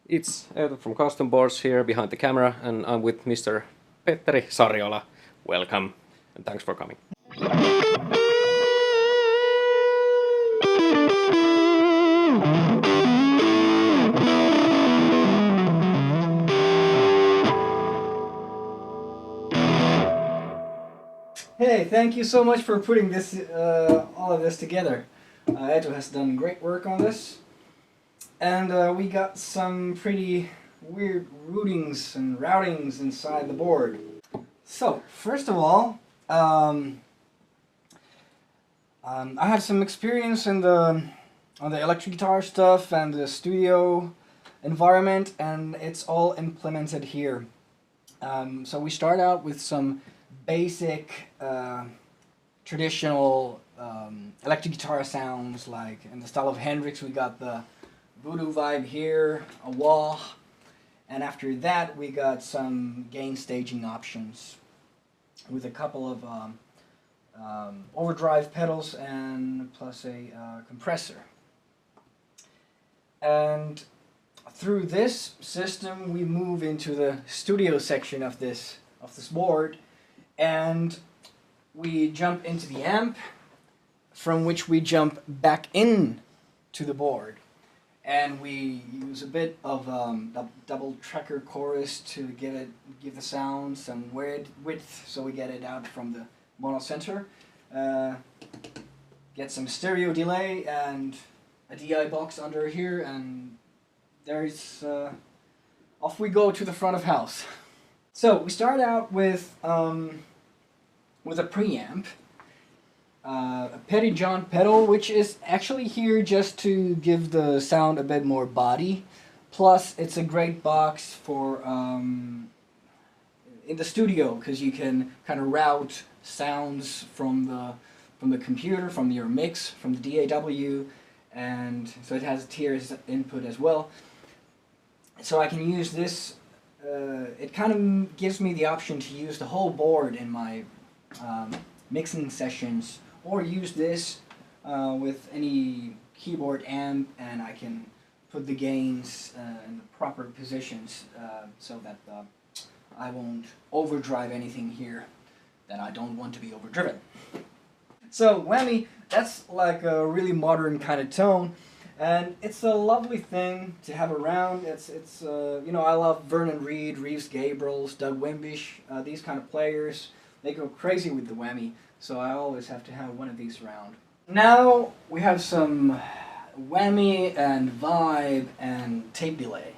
It's Eetu from Custom Boards here behind the camera, and I'm with Mr. Petteri Sariola. Welcome, and thanks for coming. Hey, thank you so much for putting this, all of this together. Eetu has done great work on this, and we got some pretty weird routings and routings inside the board. So, first of all, I have some experience in on the electric guitar stuff and the studio environment, and it's all implemented here. So we start out with some basic traditional electric guitar sounds, like in the style of Hendrix. We got the Voodoo vibe here, a wah, and after that we got some gain staging options with a couple of overdrive pedals and plus a compressor. And through this system we move into the studio section of this board, and we jump into the amp, from which we jump back in to the board, and we use a bit of double tracker chorus to give the sound some width, so we get it out from the mono center. Get some stereo delay and a DI box under here, and there's off we go to the front of house. So we start out with a preamp, a Pettyjohn pedal, which is actually here just to give the sound a bit more body. Plus, it's a great box for in the studio, because you can kind of route sounds from the computer, from your mix, from the DAW, and so it has a tiers input as well. So I can use this. It kind of gives me the option to use the whole board in my mixing sessions, or use this with any keyboard amp, and I can put the gains in the proper positions so that I won't overdrive anything here that I don't want to be overdriven. So Whammy, that's like a really modern kind of tone, and it's a lovely thing to have around. It's you know, I love Vernon Reid, Reeves Gabrels, Doug Wimbish, these kind of players. They go crazy with the Whammy, so I always have to have one of these around. Now we have some Whammy and vibe and tape delay.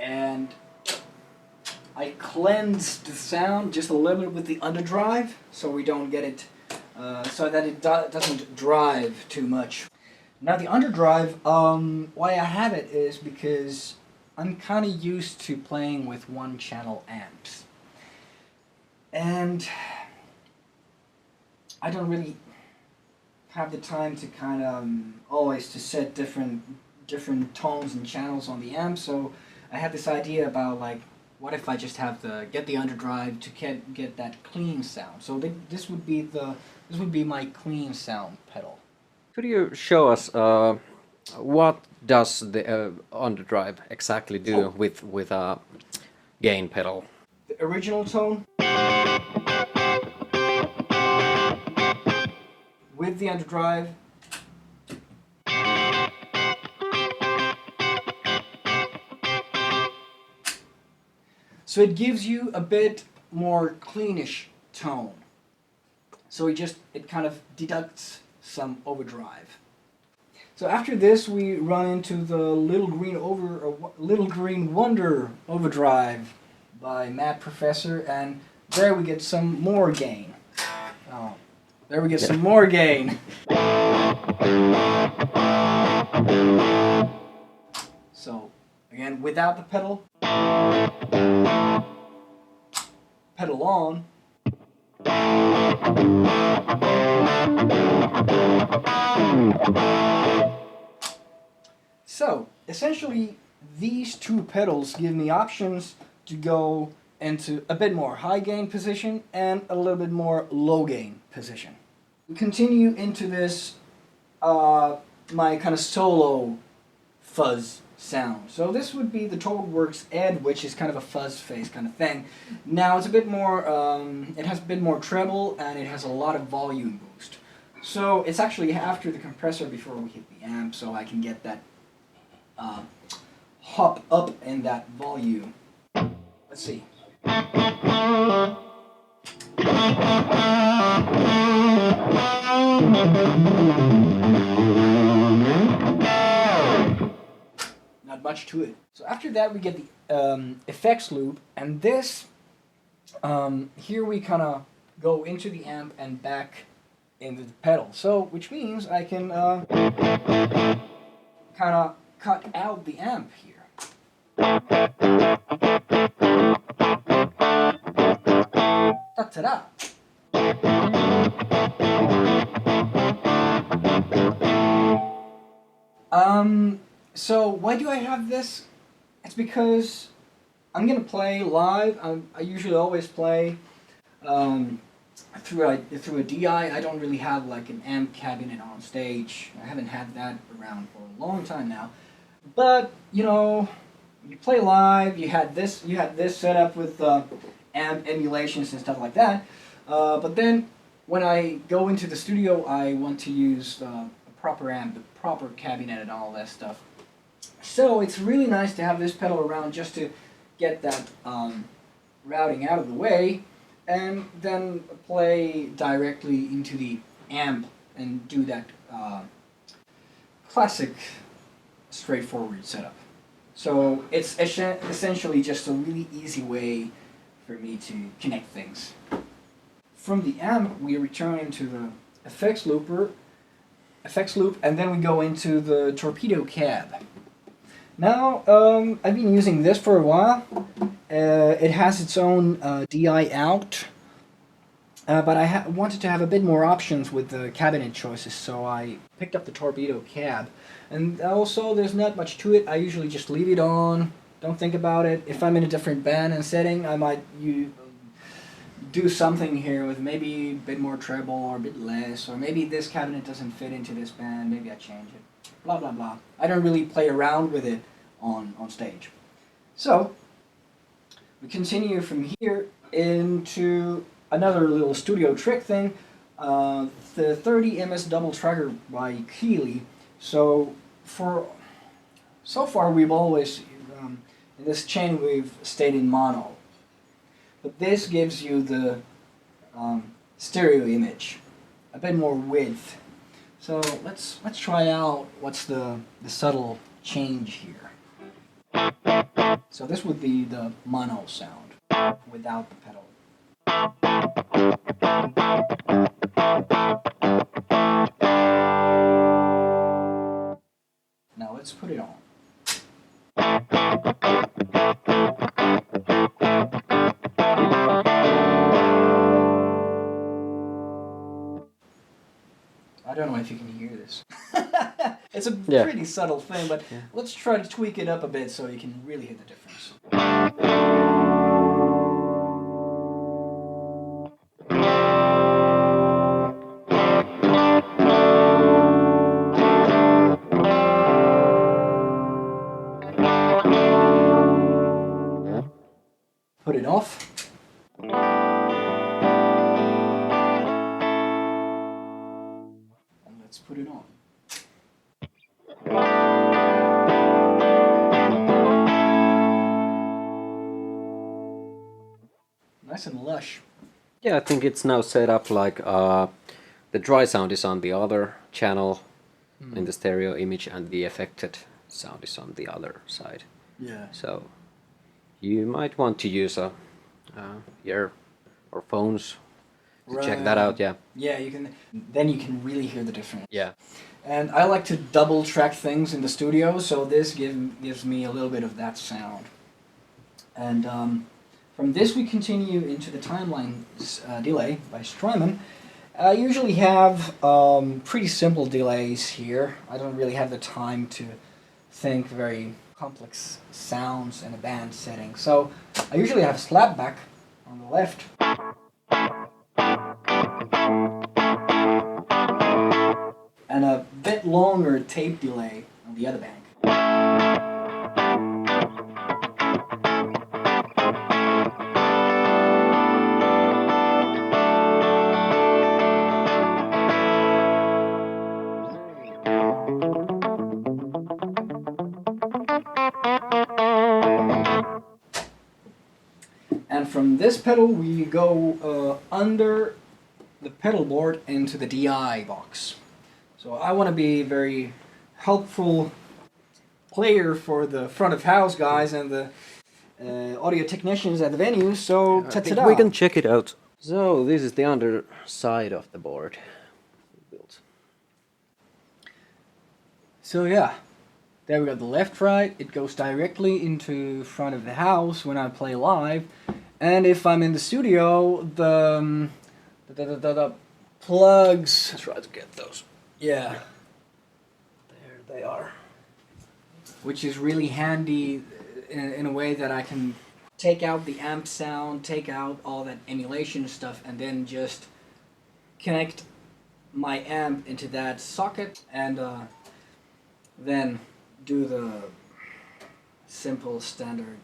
And I cleanse the sound just a little bit with the Underdrive, so we don't get it, so that it doesn't drive too much. Now the Underdrive, why I have it is because I'm kind of used to playing with one-channel amps, and I don't really have the time to kind of always to set different tones and channels on the amp. So I had this idea about, like, what if I just have get the Underdrive to get that clean sound. So this would be my clean sound pedal. Could you show us what does the Underdrive exactly do with a gain pedal? The original tone with the Underdrive. So it gives you a bit more cleanish tone. So it kind of deducts some overdrive. So after this we run into the Little Green Wonder Overdrive by Mad Professor, and there we get some more gain. Oh, there we get some more gain. So again, without the pedal. pedal on. So, essentially, these two pedals give me options to go into a bit more high gain position and a little bit more low gain position. We continue into this, my kind of solo fuzz sound. So this would be the Toadworks Ed, which is kind of a fuzz face kind of thing. Now it's a bit more, it has a bit more treble and it has a lot of volume boost. So it's actually after the compressor before we hit the amp, so I can get that hop up in that volume. Let's see. Not much to it. So after that we get the effects loop, and this, here we kind of go into the amp and back into the pedal. So, which means I can kind of cut out the amp here. Ta-da! So why do I have this? It's because I'm gonna play live. I usually always play through a DI. I don't really have like an amp cabinet on stage. I haven't had that around for a long time now. But you know, you play live. You had this set up with amp emulations and stuff like that. But then when I go into the studio, I want to use a proper amp, the proper cabinet, and all that stuff. So it's really nice to have this pedal around just to get that routing out of the way, and then play directly into the amp and do that classic straightforward setup. So it's essentially just a really easy way for me to connect things. From the amp, we return into the effects loop, and then we go into the Torpedo C.A.B. Now, I've been using this for a while. It has its own DI out, but I wanted to have a bit more options with the cabinet choices, so I picked up the Torpedo C.A.B. And also, there's not much to it. I usually just leave it on, don't think about it. If I'm in a different band and setting, I might do something here with maybe a bit more treble or a bit less, or maybe this cabinet doesn't fit into this band, maybe I change it. Blah blah blah. I don't really play around with it on stage. So we continue from here into another little studio trick thing, the 30 MS double tracker by Keeley. So far we've always in this chain we've stayed in mono, but this gives you the stereo image, a bit more width. So let's try out what's the subtle change here. So this would be the mono sound without the pedal. Now let's put it on. I don't know if you can hear this. It's a pretty subtle thing, but let's try to tweak it up a bit so you can really hear the difference. Put it off. And let's put it on. Nice and lush. Yeah, I think it's now set up like the dry sound is on the other channel in the stereo image, and the affected sound is on the other side. Yeah. So you might want to use a ear or phones to check that out. Yeah. Yeah, you can. Then you can really hear the difference. Yeah. And I like to double track things in the studio, so this gives me a little bit of that sound. And From this we continue into the timeline delay by Strymon. I usually have pretty simple delays here. I don't really have the time to think very complex sounds in a band setting. So I usually have a slapback on the left. And a bit longer tape delay on the other bank. And from this pedal we go under the pedal board into the DI box. So I want to be a very helpful player for the front of house guys and the audio technicians at the venue, so ta-ta-da. We can check it out. So this is the underside of the board built. So yeah, there we got the left right. It goes directly into front of the house when I play live, and if I'm in the studio, the plugs. Let's try to get those. Yeah, There they are. which is really handy in a way that I can take out the amp sound, take out all that emulation stuff, and then just connect my amp into that socket and then do the simple standard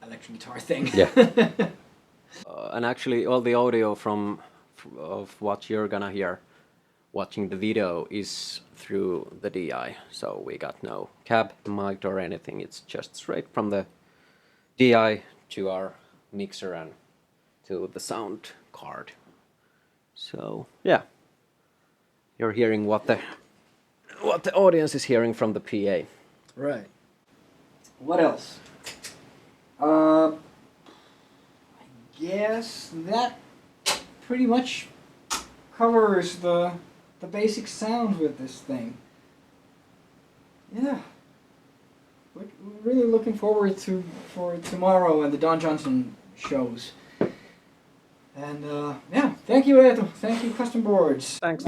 electric guitar thing. Yeah. And actually all the audio of what you're gonna hear watching the video is through the DI, so we got no cab mic or anything. It's just straight from the DI to our mixer and to the sound card. So yeah, you're hearing what the audience is hearing from the PA. Right. What else? I guess that pretty much covers the basic sounds with this thing. Yeah. We're really looking forward for tomorrow and the Don Johnson shows. And yeah, thank you Eetu. Thank you Custom Boards. Thanks.